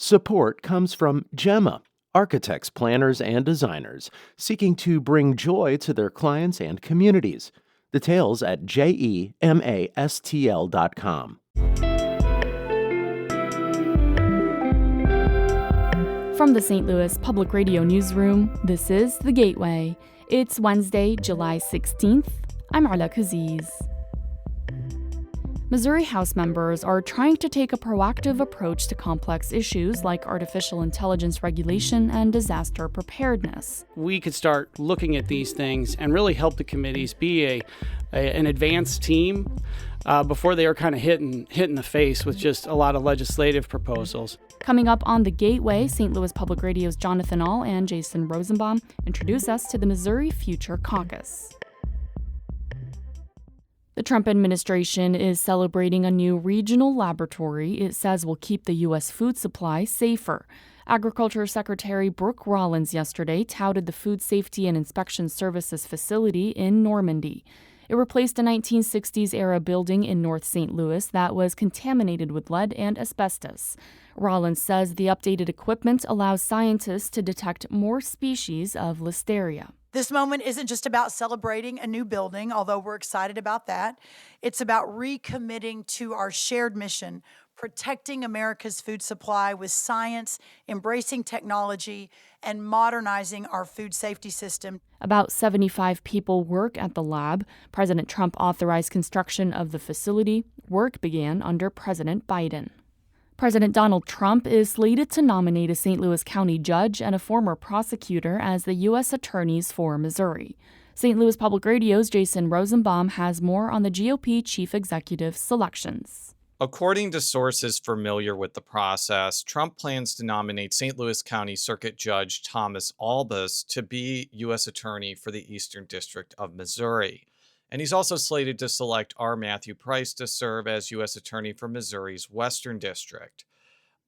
Support comes from Gemma, architects, planners, and designers seeking to bring joy to their clients and communities. Details at gemastl.com. From the St. Louis Public Radio Newsroom, this is The Gateway. It's Wednesday, July 16th. I'm Ala Kaziz. Missouri House members are trying to take a proactive approach to complex issues like artificial intelligence regulation and disaster preparedness. We could start looking at these things and really help the committees be an advanced team before they are kind of hit in the face with just a lot of legislative proposals. Coming up on The Gateway, St. Louis Public Radio's Jonathan Ahl and Jason Rosenbaum introduce us to the Missouri Future Caucus. The Trump administration is celebrating a new regional laboratory it says will keep the U.S. food supply safer. Agriculture Secretary Brooke Rollins yesterday touted the Food Safety and Inspection Services facility in Normandy. It replaced a 1960s-era building in North St. Louis that was contaminated with lead and asbestos. Rollins says the updated equipment allows scientists to detect more species of listeria. This moment isn't just about celebrating a new building, although we're excited about that. It's about recommitting to our shared mission, protecting America's food supply with science, embracing technology, and modernizing our food safety system. About 75 people work at the lab. President Trump authorized construction of the facility. Work began under President Biden. President Donald Trump is slated to nominate a St. Louis County judge and a former prosecutor as the U.S. attorneys for Missouri. St. Louis Public Radio's Jason Rosenbaum has more on the GOP chief executive's selections. According to sources familiar with the process, Trump plans to nominate St. Louis County Circuit Judge Thomas Albus to be U.S. Attorney for the Eastern District of Missouri. And he's also slated to select R. Matthew Price to serve as U.S. Attorney for Missouri's Western District.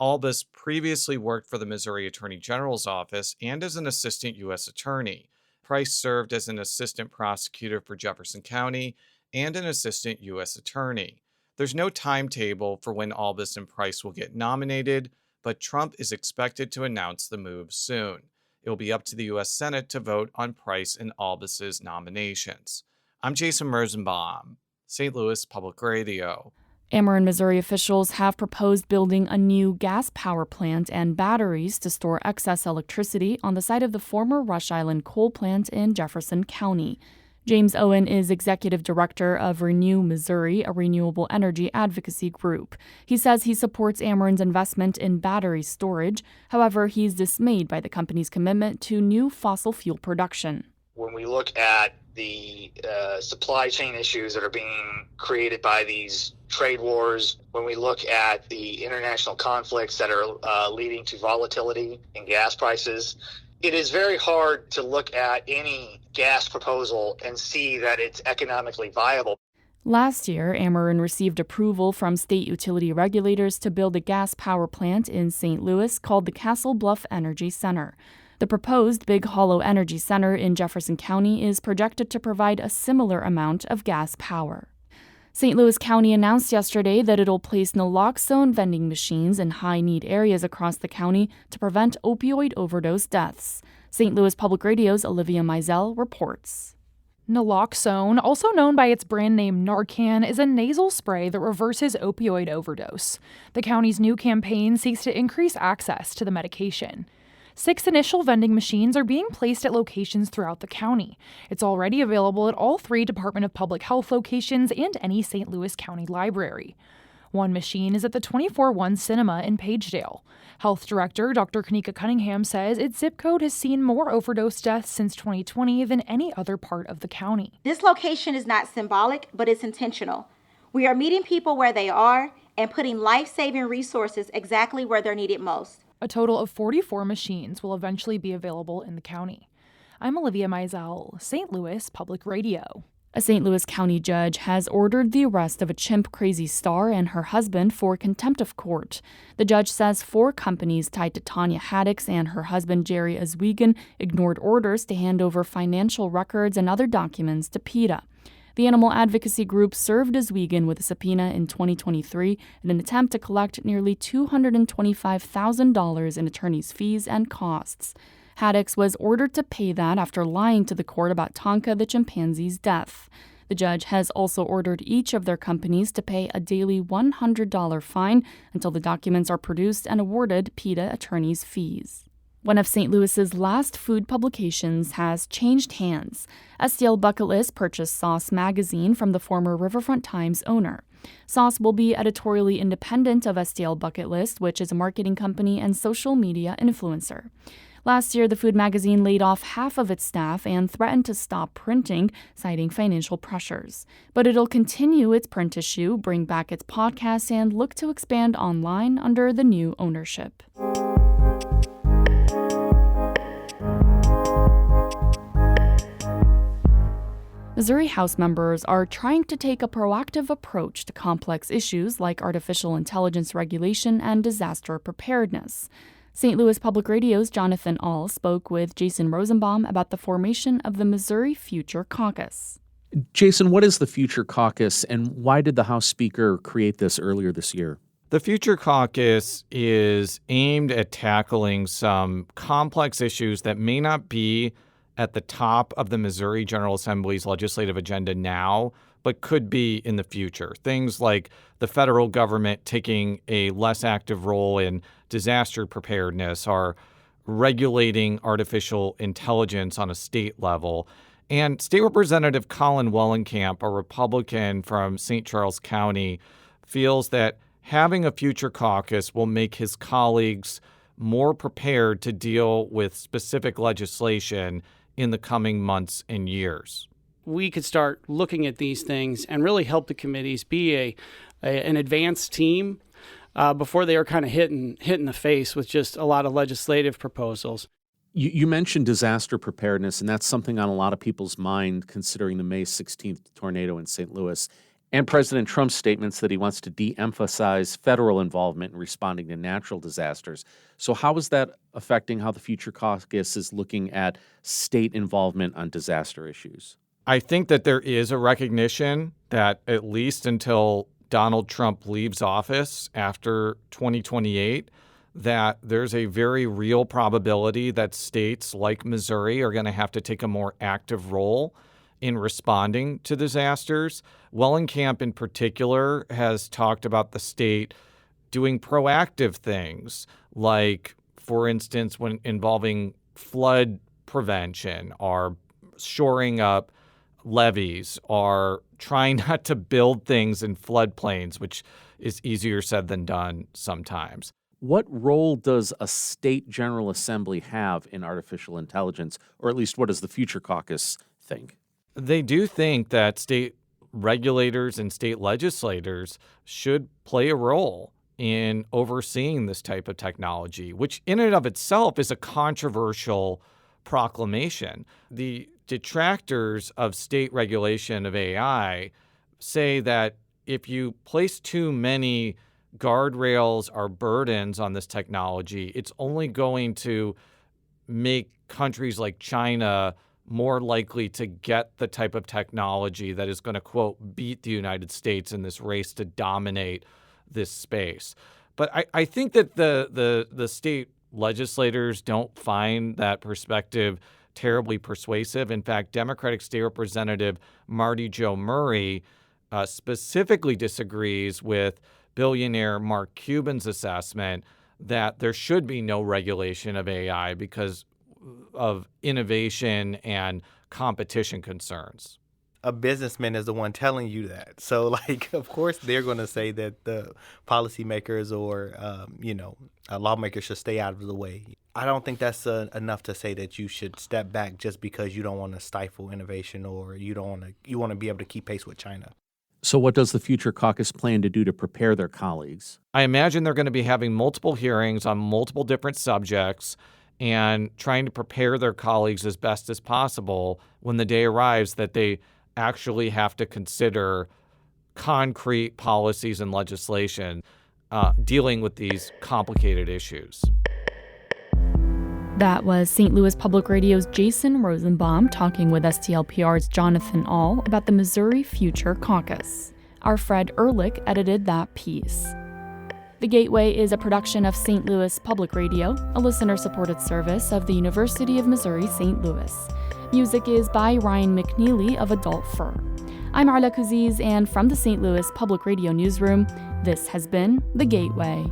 Albus previously worked for the Missouri Attorney General's office and as an assistant U.S. Attorney. Price served as an assistant prosecutor for Jefferson County and an assistant U.S. Attorney. There's no timetable for when Albus and Price will get nominated, but Trump is expected to announce the move soon. It will be up to the U.S. Senate to vote on Price and Albus's nominations. I'm Jason Rosenbaum, St. Louis Public Radio. Ameren, Missouri officials have proposed building a new gas power plant and batteries to store excess electricity on the site of the former Rush Island coal plant in Jefferson County. James Owen is executive director of Renew Missouri, a renewable energy advocacy group. He says he supports Ameren's investment in battery storage. However, he's dismayed by the company's commitment to new fossil fuel production. When we look at the supply chain issues that are being created by these trade wars, when we look at the international conflicts that are leading to volatility in gas prices, it is very hard to look at any gas proposal and see that it's economically viable. Last year, Ameren received approval from state utility regulators to build a gas power plant in St. Louis called the Castle Bluff Energy Center. The proposed Big Hollow Energy Center in Jefferson County is projected to provide a similar amount of gas power. St. Louis County announced yesterday that it'll place naloxone vending machines in high-need areas across the county to prevent opioid overdose deaths. St. Louis Public Radio's Olivia Mizell reports. Naloxone, also known by its brand name Narcan, is a nasal spray that reverses opioid overdose. The county's new campaign seeks to increase access to the medication. 6 initial vending machines are being placed at locations throughout the county. It's already available at all 3 Department of Public Health locations and any St. Louis County library. One machine is at the 24-1 Cinema in Pagedale. Health Director Dr. Kanika Cunningham says its zip code has seen more overdose deaths since 2020 than any other part of the county. This location is not symbolic, but it's intentional. We are meeting people where they are and putting life-saving resources exactly where they're needed most. A total of 44 machines will eventually be available in the county. I'm Olivia Mizell, St. Louis Public Radio. A St. Louis County judge has ordered the arrest of a chimp-crazy star and her husband for contempt of court. The judge says 4 companies tied to Tanya Haddix and her husband Jerry Oswego ignored orders to hand over financial records and other documents to PETA. The animal advocacy group served Oswego with a subpoena in 2023 in an attempt to collect nearly $225,000 in attorney's fees and costs. Haddox was ordered to pay that after lying to the court about Tonka the chimpanzee's death. The judge has also ordered each of their companies to pay a daily $100 fine until the documents are produced and awarded PETA attorneys' fees. One of St. Louis's last food publications has changed hands. STL Bucket List purchased Sauce magazine from the former Riverfront Times owner. Sauce will be editorially independent of STL Bucket List, which is a marketing company and social media influencer. Last year, the food magazine laid off half of its staff and threatened to stop printing, citing financial pressures. But it'll continue its print issue, bring back its podcast, and look to expand online under the new ownership. Missouri House members are trying to take a proactive approach to complex issues like artificial intelligence regulation and disaster preparedness. St. Louis Public Radio's Jonathan Ahl spoke with Jason Rosenbaum about the formation of the Missouri Future Caucus. Jason, what is the Future Caucus, and why did the House Speaker create this earlier this year? The Future Caucus is aimed at tackling some complex issues that may not be at the top of the Missouri General Assembly's legislative agenda now, but could be in the future. Things like the federal government taking a less active role in disaster preparedness, or regulating artificial intelligence on a state level. And State Representative Colin Wellenkamp, a Republican from St. Charles County, feels that having a Future Caucus will make his colleagues more prepared to deal with specific legislation in the coming months and years. We could start looking at these things and really help the committees be an advanced team before they are kind of hit in the face with just a lot of legislative proposals. You mentioned disaster preparedness, and that's something on a lot of people's mind considering the May 16th tornado in St. Louis and President Trump's statements that he wants to de-emphasize federal involvement in responding to natural disasters. So how is that affecting how the Future Caucus is looking at state involvement on disaster issues? I think that there is a recognition that at least until Donald Trump leaves office after 2028, that there's a very real probability that states like Missouri are going to have to take a more active role in responding to disasters. Wellenkamp in particular has talked about the state doing proactive things, like, for instance, when involving flood prevention or shoring up levees or trying not to build things in floodplains, which is easier said than done sometimes. What role does a state General Assembly have in artificial intelligence, or at least what does the Future Caucus think? They do think that state regulators and state legislators should play a role in overseeing this type of technology, which in and of itself is a controversial proclamation. The detractors of state regulation of AI say that if you place too many guardrails or burdens on this technology, it's only going to make countries like China more likely to get the type of technology that is going to, quote, beat the United States in this race to dominate this space. But I think that the state legislators don't find that perspective terribly persuasive. In fact, Democratic State Representative Marty Jo Murray specifically disagrees with billionaire Mark Cuban's assessment that there should be no regulation of AI because of innovation and competition concerns. A businessman is the one telling you that. So, of course, they're going to say that the policymakers or, lawmakers should stay out of the way. I don't think that's enough to say that you should step back just because you don't want to stifle innovation or you want to be able to keep pace with China. So what does the Future Caucus plan to do to prepare their colleagues? I imagine they're going to be having multiple hearings on multiple different subjects and trying to prepare their colleagues as best as possible when the day arrives that they actually have to consider concrete policies and legislation dealing with these complicated issues. That was St. Louis Public Radio's Jason Rosenbaum talking with STLPR's Jonathan Ahl about the Missouri Future Caucus. Our Fred Ehrlich edited that piece. The Gateway is a production of St. Louis Public Radio, a listener-supported service of the University of Missouri St. Louis. Music is by Ryan McNeely of Adult Fur. I'm Arla Kuziz, and from the St. Louis Public Radio newsroom, this has been The Gateway.